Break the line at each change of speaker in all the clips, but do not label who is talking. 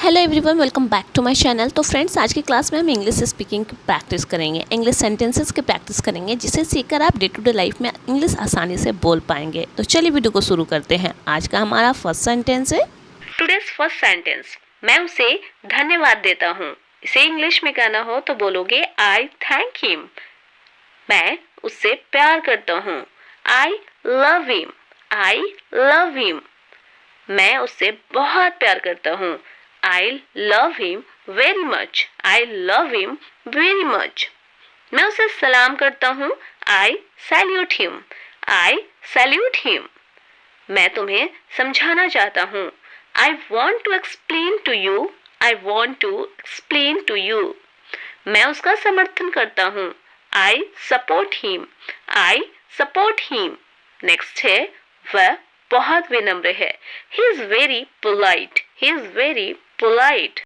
Hello everyone, welcome back to my channel. तो friends, आज की क्लास में हम इंग्लिश स्पीकिंग की प्रैक्टिस करेंगे, इंग्लिश सेंटेंसेस की प्रैक्टिस करेंगे, जिसे सीखकर आप डे टू डे लाइफ में इंग्लिश आसानी से बोल पाएंगे। तो चलिए वीडियो को शुरू करते हैं। आज का हमारा फर्स्ट सेंटेंस है
टुडेज फर्स्ट सेंटेंस। मैं उसे धन्यवाद देता हूँ। इसे इंग्लिश में कहना हो तो बोलोगे आई थैंक हिम। मैं उससे प्यार करता हूँ। I love him. I love him. मैं उससे बहुत प्यार करता हूँ। I love him very much. I love him very much. मैं उसे सलाम करता हूँ। I salute him. I salute him. मैं तुम्हें समझाना चाहता हूँ। I want to explain to you. I want to explain to you. मैं उसका समर्थन करता हूँ। I support him. I support him. Next है, वह बहुत विनम्र है। He is very polite. He is very polite.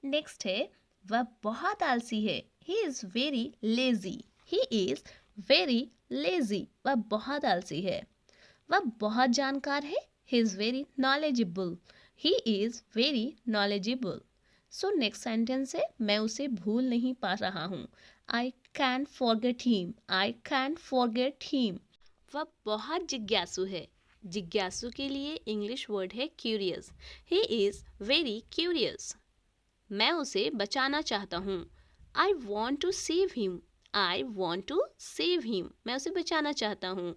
Next है, वह बहुत आलसी है। He is very lazy. He is very lazy. वह बहुत आलसी है। वह बहुत जानकार है। He is very knowledgeable. He is very knowledgeable. So next sentence है, मैं उसे भूल नहीं पा रहा हूँ। I can forget him. I can forget him. वह बहुत जिज्ञासु है। जिज्ञासु के लिए इंग्लिश वर्ड है curious. He is very curious. मैं उसे बचाना चाहता हूँ। I want to save him. I want to save him. मैं उसे बचाना चाहता हूँ।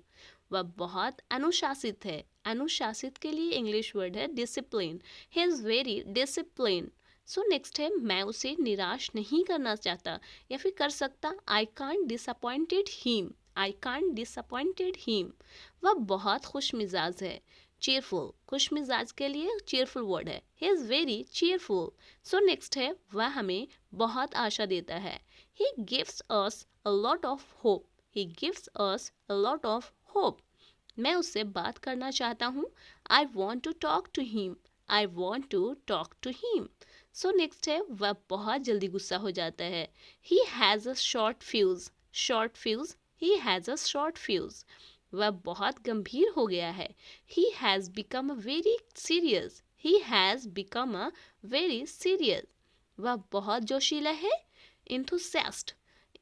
वह बहुत अनुशासित है। अनुशासित के लिए इंग्लिश वर्ड है discipline. He is very discipline. So next है, मैं उसे निराश नहीं करना चाहता या फिर कर सकता। I can't disappointed him. I can't disappointed him. वह बहुत खुश मिजाज है। चेयरफुल, खुश मिजाज के लिए चेयरफुल वर्ड है। He is very cheerful. So next है, वह हमें बहुत आशा देता है। He gives us a lot of hope. He gives us a lot of hope. मैं उससे बात करना चाहता हूँ। I want to talk to him. I want to talk to him. So next है, वह बहुत जल्दी गुस्सा हो जाता है। He has a short fuse. Short fuse. He has a short fuse. वह बहुत गंभीर हो गया है। He has become a very serious. He has become a very serious. वह बहुत जोशीला है। इंथुसियास्ट।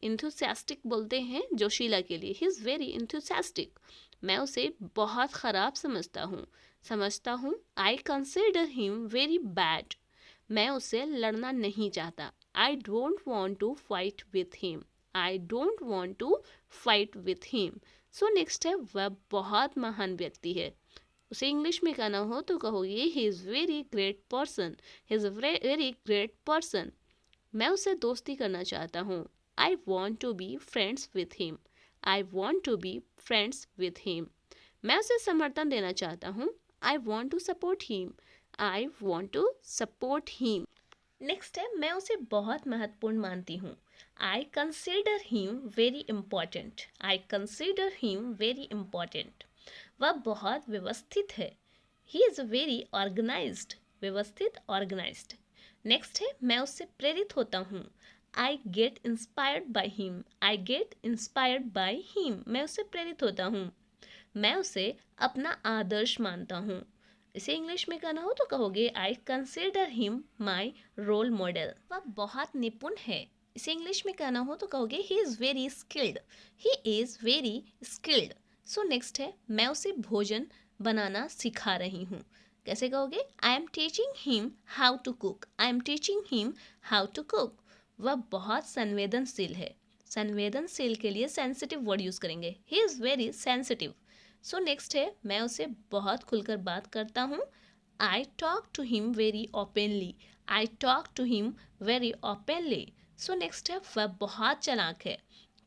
इंथुसियास्टिक बोलते हैं जोशीला के लिए। He is very enthusiastic. मैं उसे बहुत ख़राब समझता हूँ। I consider him very bad. मैं उससे लड़ना नहीं चाहता। I don't want to fight with him. I don't want to fight with him. So next है, वह बहुत महान व्यक्ति है। उसे इंग्लिश में कहना हो तो कहोगे he is very great person. He is a very great person. मैं उससे दोस्ती करना चाहता हूँ। I want to be friends with him. I want to be friends with him. मैं उसे समर्थन देना चाहता हूँ। I want to support him. I want to support him. Next है, मैं उसे बहुत महत्वपूर्ण मानती हूँ। I consider him very important. I consider him very important. वह बहुत व्यवस्थित है। He is very organised. व्यवस्थित, ऑर्गेनाइज्ड। नेक्स्ट है, मैं उससे प्रेरित होता हूँ। I get inspired by him. I get inspired by him. मैं उससे प्रेरित होता हूँ। मैं उसे अपना आदर्श मानता हूँ। इसे इंग्लिश में कहना हो तो कहोगे I consider him my role model. वह बहुत निपुण है। इसे इंग्लिश में कहना हो तो कहोगे he is very skilled. He is very skilled. So next है, मैं उसे भोजन बनाना सिखा रही हूँ। कैसे कहोगे? I am teaching him how to cook. I am teaching him how to cook. वह बहुत संवेदनशील है। संवेदनशील के लिए सेंसिटिव वर्ड यूज़ करेंगे। He is very sensitive. So next है, मैं उसे बहुत खुलकर बात करता हूँ। I talk to him very openly. I talk to him very openly. So next है, वह बहुत चालाक है।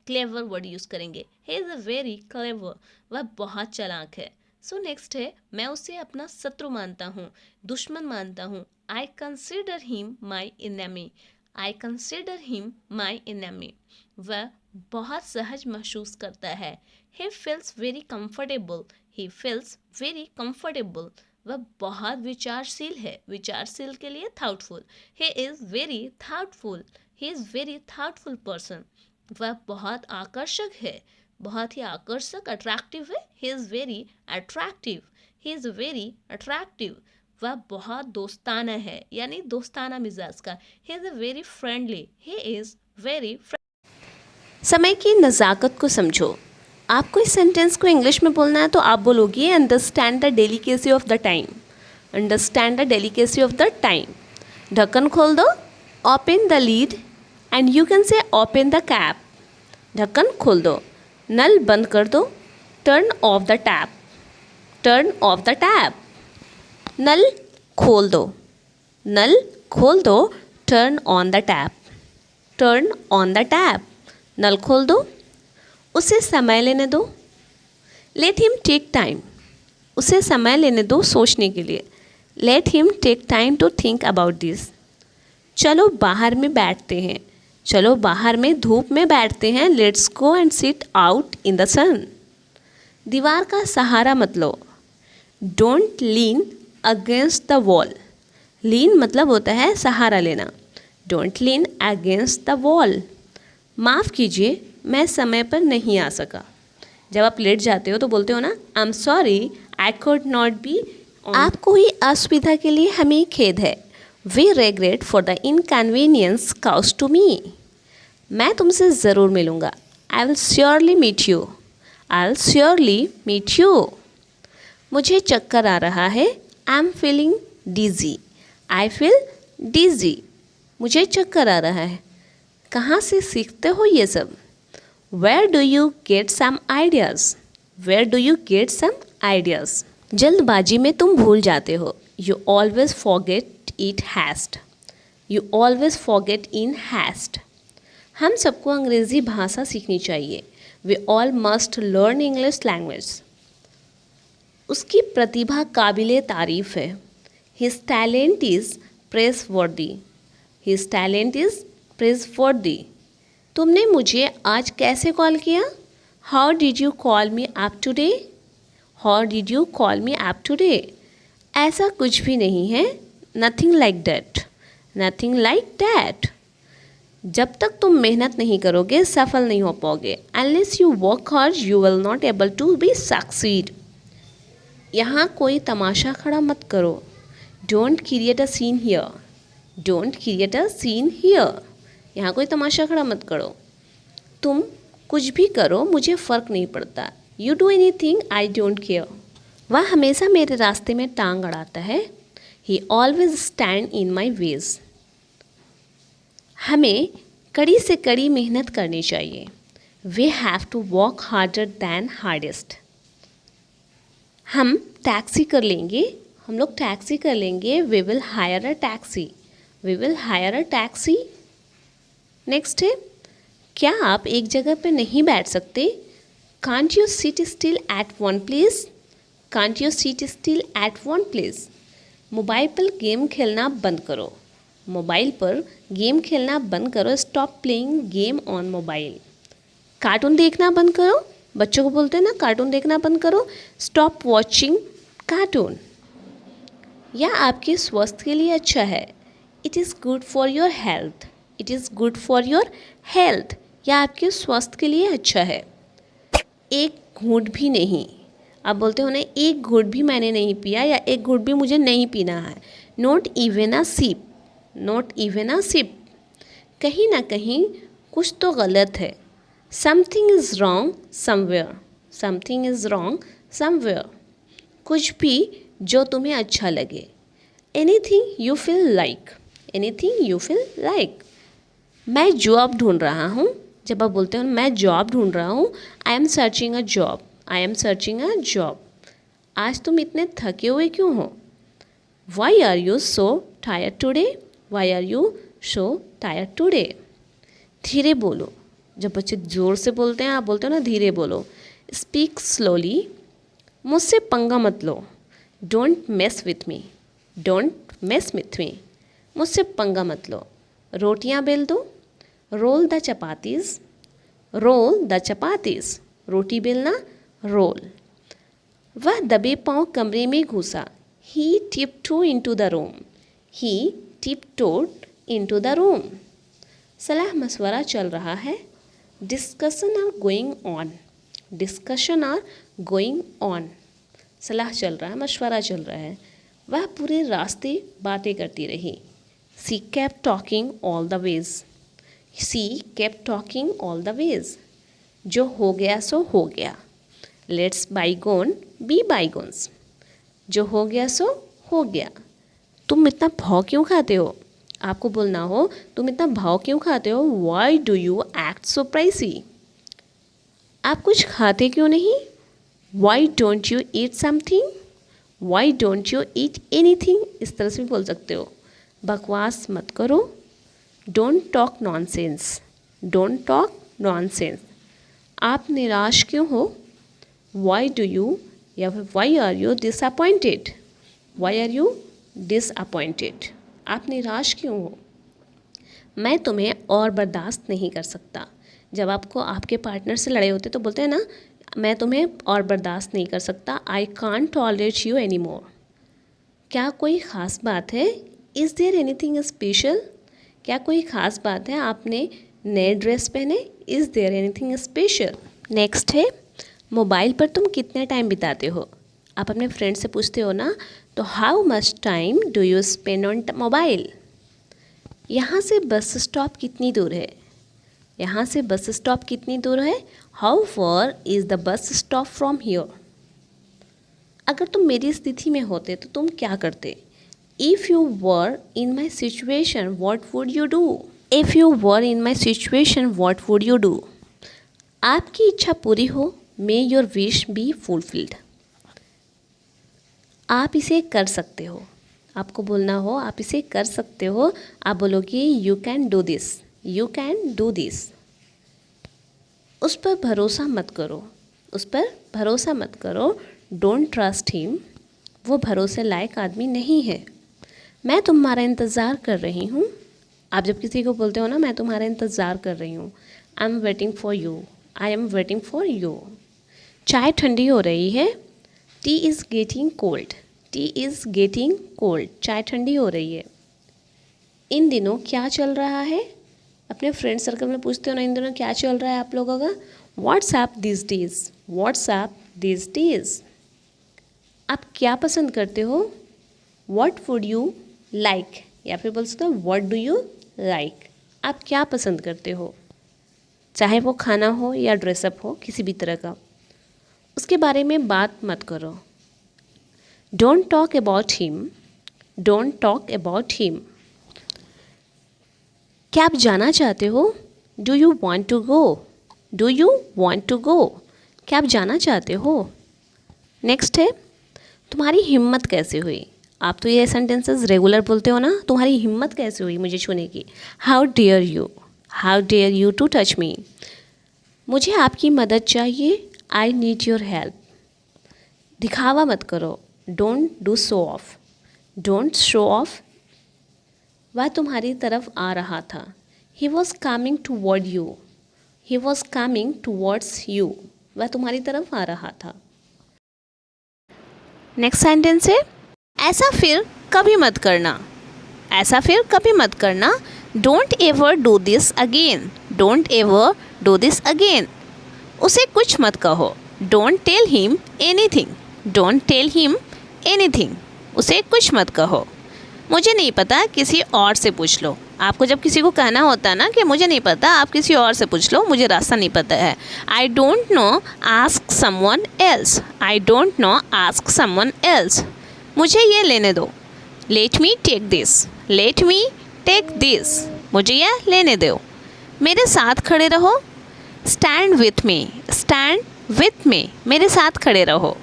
क्लेवर वर्ड यूज़ करेंगे। He is a very clever. वह बहुत चालाक है। सो नेक्स्ट है, मैं उसे अपना शत्रु मानता हूँ, दुश्मन मानता हूँ। I consider him my enemy. I consider him my enemy. वह बहुत सहज महसूस करता है। He feels very comfortable. He feels very comfortable. वह बहुत विचारशील है। विचारशील के लिए thoughtful. He is very thoughtful. He is very thoughtful person. वह बहुत आकर्षक है। बहुत ही आकर्षक, अट्रैक्टिव है। He is very attractive. He is very attractive. वह बहुत दोस्ताना है, यानी दोस्ताना मिजाज का। ही is very friendly, he is very. समय की नज़ाकत को समझो। आपको इस सेंटेंस को इंग्लिश में बोलना है तो आप बोलोगे understand the delicacy of the time. Understand the delicacy of the time. ढक्कन खोल दो, open the lid, and you can say open the cap. ढक्कन खोल दो। नल बंद कर दो, turn off the tap. Turn off the tap. नल खोल दो, नल खोल दो, turn on the tap. Turn on the tap. नल खोल दो। उसे समय लेने दो। Let him take time. उसे समय लेने दो सोचने के लिए। Let him take time to think about this. चलो बाहर में बैठते हैं। चलो बाहर में धूप में बैठते हैं। Let's go and sit out in the sun. दीवार का सहारा मत लो। Don't lean against the wall. Lean मतलब होता है सहारा लेना। Don't lean against the wall. माफ़ कीजिए, मैं समय पर नहीं आ सका। जब आप लेट जाते हो तो बोलते हो ना, I am sorry I could not be. आपको हुई असुविधा के लिए हमें खेद है। We regret for the inconvenience caused to me. मैं तुमसे ज़रूर मिलूँगा। I will surely meet you. I will surely meet you. मुझे चक्कर आ रहा है। I am feeling dizzy. I feel dizzy. मुझे चक्कर आ रहा है। कहाँ से सीखते हो ये सब? Where do you get some ideas? Where do you get some ideas? जल्दबाजी में तुम भूल जाते हो। You always forget it haste. You always forget in haste. हम सबको अंग्रेज़ी भाषा सीखनी चाहिए। We all must learn English language. उसकी प्रतिभा काबिले तारीफ़ है। His talent is praiseworthy. His talent is praiseworthy. तुमने मुझे आज कैसे कॉल किया? How did you call me up today? How did you call me up today? ऐसा कुछ भी नहीं है। Nothing like that. Nothing like that. जब तक तुम मेहनत नहीं करोगे सफल नहीं हो पाओगे। Unless you work hard you will not able to be succeed. यहाँ कोई तमाशा खड़ा मत करो। Don't create a scene here. Don't create a scene here. यहाँ कोई तमाशा खड़ा मत करो। तुम कुछ भी करो मुझे फ़र्क नहीं पड़ता। You do any thing I don't care. वह हमेशा मेरे रास्ते में टांग अड़ाता है। He always stand in my ways. हमें कड़ी से कड़ी मेहनत करनी चाहिए। We have to work harder than hardest. हम टैक्सी कर लेंगे। हम लोग टैक्सी कर लेंगे। We will hire a taxi. We will hire a taxi. Next है, क्या आप एक जगह पर नहीं बैठ सकते? Can't you sit still at one place? Can't you sit still at one place? Mobile पर गेम खेलना बंद करो। मोबाइल पर गेम खेलना बंद करो। Stop playing game on mobile. Cartoon देखना बंद करो। बच्चों को बोलते हैं ना कार्टून देखना बंद करो। Stop watching cartoon. यह आपके स्वास्थ्य के लिए अच्छा है। It is good for your health. It is good for your health. यह आपके स्वास्थ्य के लिए अच्छा है। एक घूंट भी नहीं। आप बोलते हो ना, एक घूंट भी मैंने नहीं पिया या एक घूंट भी मुझे नहीं पीना है। Not even a sip. Not even a sip. कहीं ना कहीं कुछ तो गलत है। Something is wrong somewhere. Something is wrong somewhere. कुछ भी जो तुम्हें अच्छा लगे। Anything you feel like. Anything you feel like. मैं जॉब ढूंढ रहा हूँ। जब आप बोलते हो मैं जॉब ढूंढ रहा हूँ, I am searching a job. I am searching a job. आज तुम इतने थके हुए क्यों हो? Why are you so tired today? Why are you so tired today? धीरे बोलो। जब बच्चे ज़ोर से बोलते हैं आप बोलते हो ना धीरे बोलो। Speak slowly. मुझसे पंगा मत लो। Don't mess with me. Don't mess with me. मुझसे पंगा मत लो। रोटियां बेल दो। Roll the chapatis. Roll the chapatis. रोटी बेलना रोल। वह दबे पांव कमरे में घुसा। He tiptoe into the room. He tiptoed into the room. सलाह मशवरा चल रहा है। Discussion are going on. Discussion are going on. सलाह चल रहा है, मशवरा चल रहा है। वह पूरे रास्ते बातें करती रही। She kept talking all the ways. She kept talking all the ways. जो हो गया सो हो गया। Let's bygone be bygones. जो हो गया सो हो गया। तुम इतना भाव क्यों खाते हो? आपको बोलना हो तुम इतना भाव क्यों खाते हो? Why do you act so pricey? आप कुछ खाते क्यों नहीं? Why don't you eat something? Why don't you eat anything? इस तरह से भी बोल सकते हो। बकवास मत करो। Don't talk nonsense. Don't talk nonsense. आप निराश क्यों हो? वाई डू यू या फिर why are you disappointed? Why are you disappointed? आप निराश क्यों हो? मैं तुम्हें और बर्दाश्त नहीं कर सकता। जब आपको आपके पार्टनर से लड़ाई होती है तो बोलते हैं ना, मैं तुम्हें और बर्दाश्त नहीं कर सकता। I can't tolerate you any more. क्या कोई ख़ास बात है? Is there anything special? क्या कोई ख़ास बात है? आपने नए ड्रेस पहने? Is there anything special? Next है, मोबाइल पर तुम कितने टाइम बिताते हो? आप अपने फ्रेंड से पूछते हो ना, तो how much time do you spend on mobile? यहाँ से बस स्टॉप कितनी दूर है? यहाँ से बस स्टॉप कितनी दूर है? How for is the bus stop from here? अगर तुम मेरी स्थिति में होते तो तुम क्या करते? If you were in my situation what would you do? If you were in my situation what would you do? आपकी इच्छा पूरी हो। मे योर विश बी फुलफिल्ड। आप इसे कर सकते हो। आपको बोलना हो आप इसे कर सकते हो, आप बोलोगे you can do this. You can do this. उस पर भरोसा मत करो। उस पर भरोसा मत करो। Don't trust him. वो भरोसे लायक आदमी नहीं है। मैं तुम्हारा इंतज़ार कर रही हूँ। आप जब किसी को बोलते हो ना, मैं तुम्हारा इंतज़ार कर रही हूँ, I am waiting for you. I am waiting for you. चाय ठंडी हो रही है। T is getting cold. T is getting cold. चाय ठंडी हो रही है। इन दिनों क्या चल रहा है? अपने फ्रेंड सर्कल में पूछते हो ना, इन दिनों क्या चल रहा है आप लोगों का? WhatsApp this days. WhatsApp this days. आप क्या पसंद करते हो? What would you like? या फिर बोल सकते हो व्हाट डू यू लाइक? आप क्या पसंद करते हो? चाहे वो खाना हो या ड्रेसअप हो, किसी भी तरह का, उसके बारे में बात मत करो। Don't talk about him. Don't talk about him. क्या आप जाना चाहते हो? Do you want to go? Do you want to go? क्या आप जाना चाहते हो? नेक्स्ट है, तुम्हारी हिम्मत कैसे हुई? आप तो ये सेंटेंसेस रेगुलर बोलते हो ना, तुम्हारी हिम्मत कैसे हुई मुझे छूने की? How dare you? How dare you to touch me? मुझे आपकी मदद चाहिए। I need your help. दिखावा मत करो। Don't do show off. Don't show off. वह तुम्हारी तरफ आ रहा था। He was coming toward you. He was coming towards you. वह तुम्हारी तरफ आ रहा था। नेक्स्ट सेंटेंस है, ऐसा फिर कभी मत करना। ऐसा फिर कभी मत करना। Don't ever do this again. Don't ever do this again. उसे कुछ मत कहो। Don't tell him anything. Don't tell him anything. उसे कुछ मत कहो। मुझे नहीं पता, किसी और से पूछ लो। आपको जब किसी को कहना होता है ना कि मुझे नहीं पता, आप किसी और से पूछ लो, मुझे रास्ता नहीं पता है। I don't know, ask someone else. I don't know, ask someone else. मुझे ये लेने दो। Let me take this. Let me take this. मुझे यह लेने दो। मेरे साथ खड़े रहो। Stand with me. Stand with me. मेरे साथ खड़े रहो।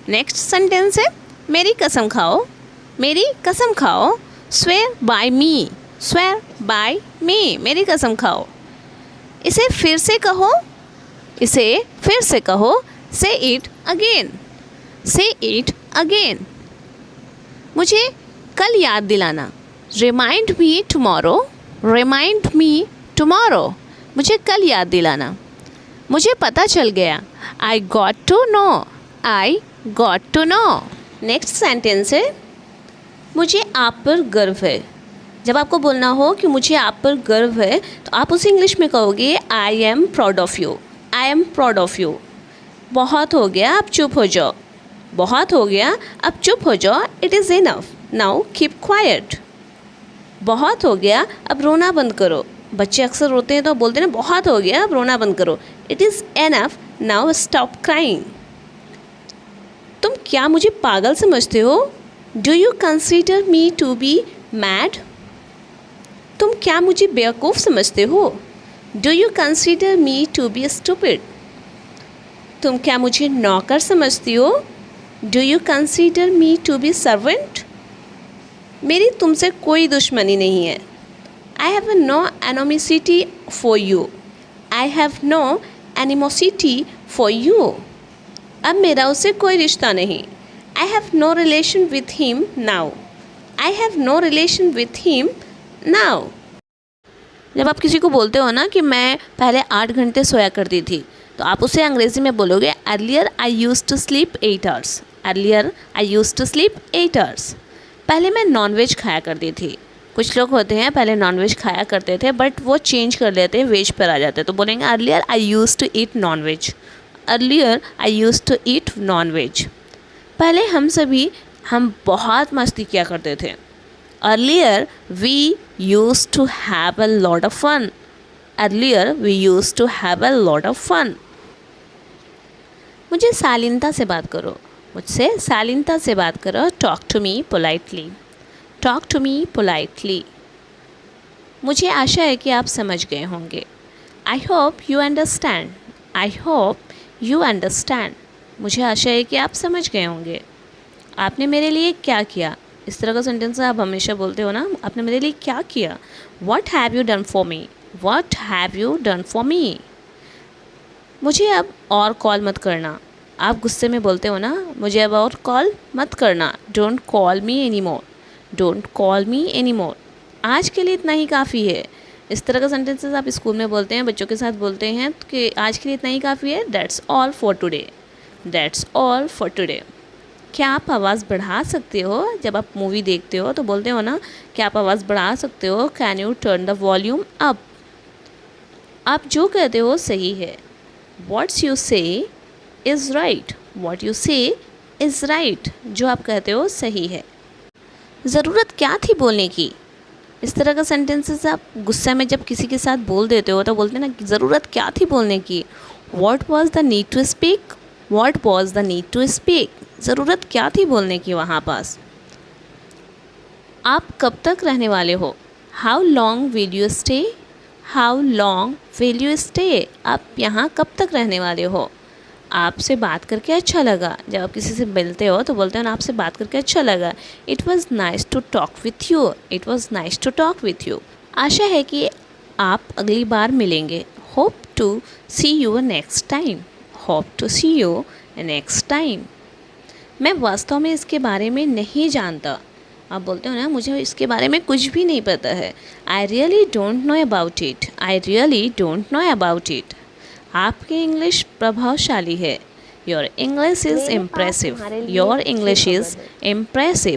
नेक्स्ट सेंटेंस है, मेरी कसम खाओ। मेरी कसम खाओ। Swear by me. Swear by me. मेरी कसम खाओ। इसे फिर से कहो। इसे फिर से कहो। Say it again. Say it again. मुझे कल याद दिलाना। Remind me tomorrow. Remind me tomorrow. मुझे कल याद दिलाना। मुझे पता चल गया। I got to know. I got to know. Next sentence है, मुझे आप पर गर्व है। जब आपको बोलना हो कि मुझे आप पर गर्व है, तो आप उसे इंग्लिश में कहोगे I am proud of you. I am proud of you. बहुत हो गया, आप चुप हो जाओ। बहुत हो गया, अब चुप हो जाओ, it is enough, now keep quiet. बहुत हो गया, अब रोना बंद करो। बच्चे अक्सर रोते हैं तो बोलते हैं ना बहुत हो गया, अब रोना बंद करो। It is enough, now stop crying. तुम क्या मुझे पागल समझते हो? Do you consider me to be mad? तुम क्या मुझे बेवकूफ़ समझते हो? Do you consider me to be stupid? तुम क्या मुझे नौकर समझती हो? Do you consider me to be servant? मेरी तुमसे कोई दुश्मनी नहीं है। I have no animosity for you. I have no animosity for you. अब मेरा उससे कोई रिश्ता नहीं। I have no relation with him now. I have no relation with him now. जब आप किसी को बोलते हो ना कि मैं पहले 8 घंटे सोया करती थी, तो आप उसे अंग्रेज़ी में बोलोगे earlier I used to sleep 8 hours. Earlier I used to sleep 8 hours. पहले मैं नॉनवेज खाया करती थी। कुछ लोग होते हैं पहले नॉनवेज खाया करते थे बट वो चेंज कर लेते हैं, वेज पर आ जाते हैं, तो बोलेंगे earlier I used to eat nonveg. Earlier I used to eat nonveg. पहले हम बहुत मस्ती किया करते थे। Earlier we used to have a lot of fun. Earlier we used to have a lot of fun. मुझे शालीनता से बात करो। मुझसे शालीनता से बात करो। Talk to me politely. Talk to me politely. मुझे आशा है कि आप समझ गए होंगे। I hope you understand. I hope you understand. मुझे आशा है कि आप समझ गए होंगे। आपने मेरे लिए क्या किया? इस तरह का सेंटेंस आप हमेशा बोलते हो ना, आपने मेरे लिए क्या किया? What have you done for me? What have you done for me? मुझे अब और कॉल मत करना। आप गुस्से में बोलते हो ना, मुझे अब और कॉल मत करना। Don't call me any more. Don't call me any more. आज के लिए इतना ही काफ़ी है। इस तरह का सेंटेंसेस आप स्कूल में बोलते हैं, बच्चों के साथ बोलते हैं कि आज के लिए इतना ही काफ़ी है। That's all for today. That's all for today. क्या आप आवाज़ बढ़ा सकते हो? जब आप मूवी देखते हो तो बोलते हो ना, क्या आप आवाज़ बढ़ा सकते हो? Can U turn the volume up? आप जो कहते हो सही है। व्हाट्स यू से इज़ राइट। व्हाट यू से इज़ राइट। जो आप कहते हो सही है। ज़रूरत क्या थी बोलने की? इस तरह का सेंटेंसेस आप गुस्से में जब किसी के साथ बोल देते हो तो बोलते हैं ना, ज़रूरत क्या थी बोलने की? What was the need to speak? What was the need to speak? ज़रूरत क्या थी बोलने की वहाँ पास? आप कब तक रहने वाले हो? How long will you stay? How long will you stay? आप यहाँ कब तक रहने वाले हो? आपसे बात करके अच्छा लगा। जब आप किसी से मिलते हो तो बोलते हैं ना, आपसे बात करके अच्छा लगा। It was nice to talk with you. It was nice to talk with you. आशा है कि आप अगली बार मिलेंगे। Hope to see you next time. Hope to see you next time. मैं वास्तव में इसके बारे में नहीं जानता। आप बोलते हो ना, मुझे इसके बारे में कुछ भी नहीं पता है। I really don't know about it. I really don't know about it. आपकी इंग्लिश प्रभावशाली है। Your English is impressive. Your English is impressive.